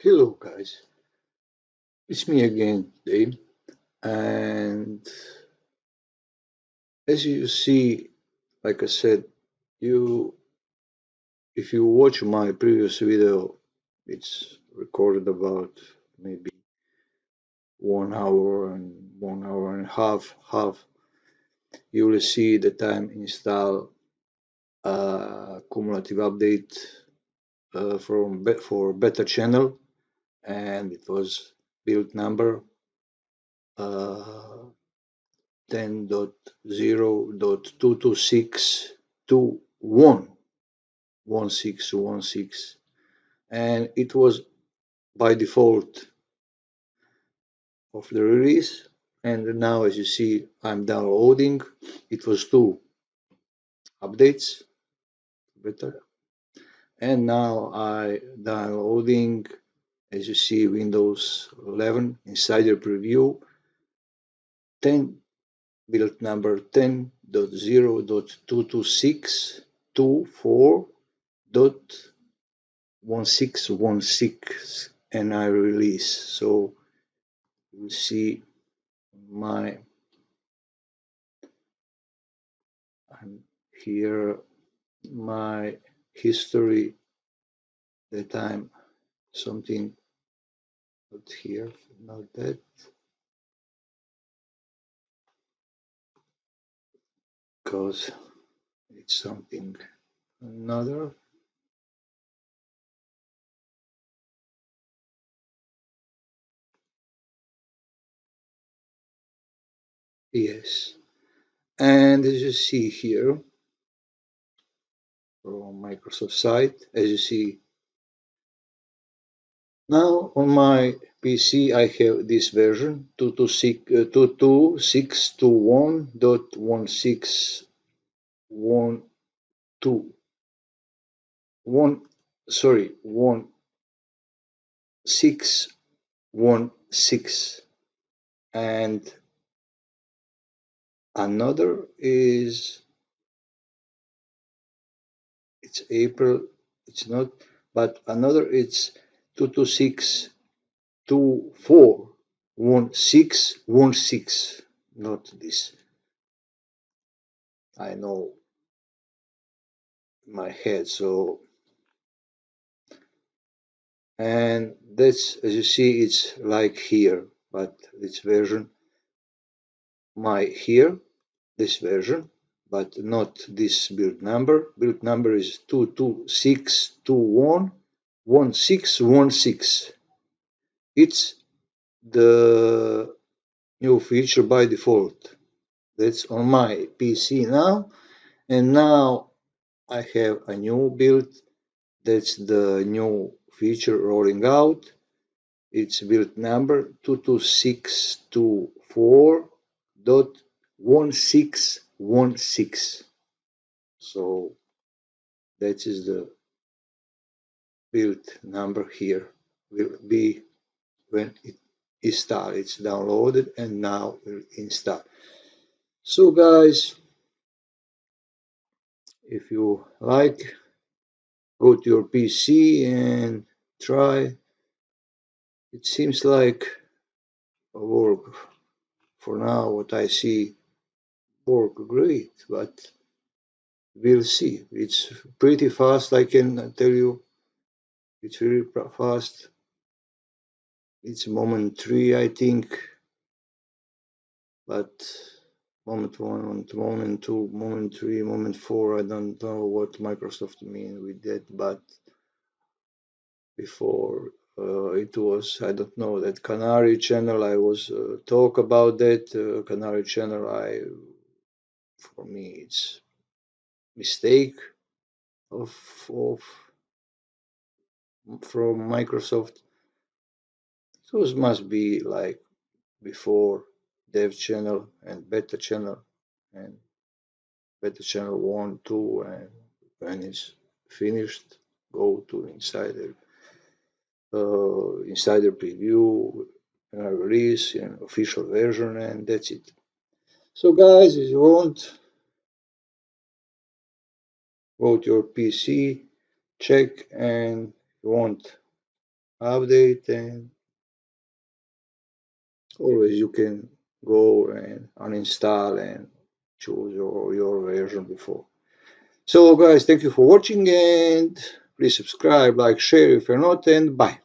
Hello guys, it's me again today, and as you see, like I said, you if you watch my previous video, it's recorded about maybe 1 hour and 1 hour and a half, you will see that I'm install a cumulative update for beta channel, and it was build number uh, 10.0.226.2.1.16.16, and it was by default of the release. And now, as you see, I'm downloading. It was two updates better, and now I downloading, as you see, Windows 11 Insider Preview 10, build number 10.0.226.24.1616, and I release. So you see my here my history that I'm something not here, not that, because it's something another. Yes, and as you see here from Microsoft site, as you see now on my PC, I have this version 226.21.16.12, sorry, 1616, and another is it's April, it's not, but another it's 226.24.16.16, not this. I know my head, so, and that's, as you see, it's like here, but this version my here, this version, but not this build number. Build number is 226211616. It's the new feature by default. That's on my PC now, and now I have a new build. That's the new feature rolling out. Its build number 22624.1616. So that is the build number here. Will be when it install. It's downloaded and now will install. So guys, if you like, go to your PC and try. It seems like a work for now. What I see work great, but we'll see. It's pretty fast, I can tell you. It's very fast. It's moment 3, I think, but moment 1, moment 2, moment 3, moment 4, I don't know what Microsoft mean with that, but before it was, I don't know, that Canary channel, I was talk about that Canary channel. For me, it's mistake of from Microsoft. It was must be like before dev channel and beta channel, and beta channel 1, 2, and when it's finished, go to insider preview, release and official version, and that's it. So guys, if you want, go to your PC, check, and if you want update, and always you can go and uninstall and choose your version before. So guys, thank you for watching, and please subscribe, like, share if you're not, and bye.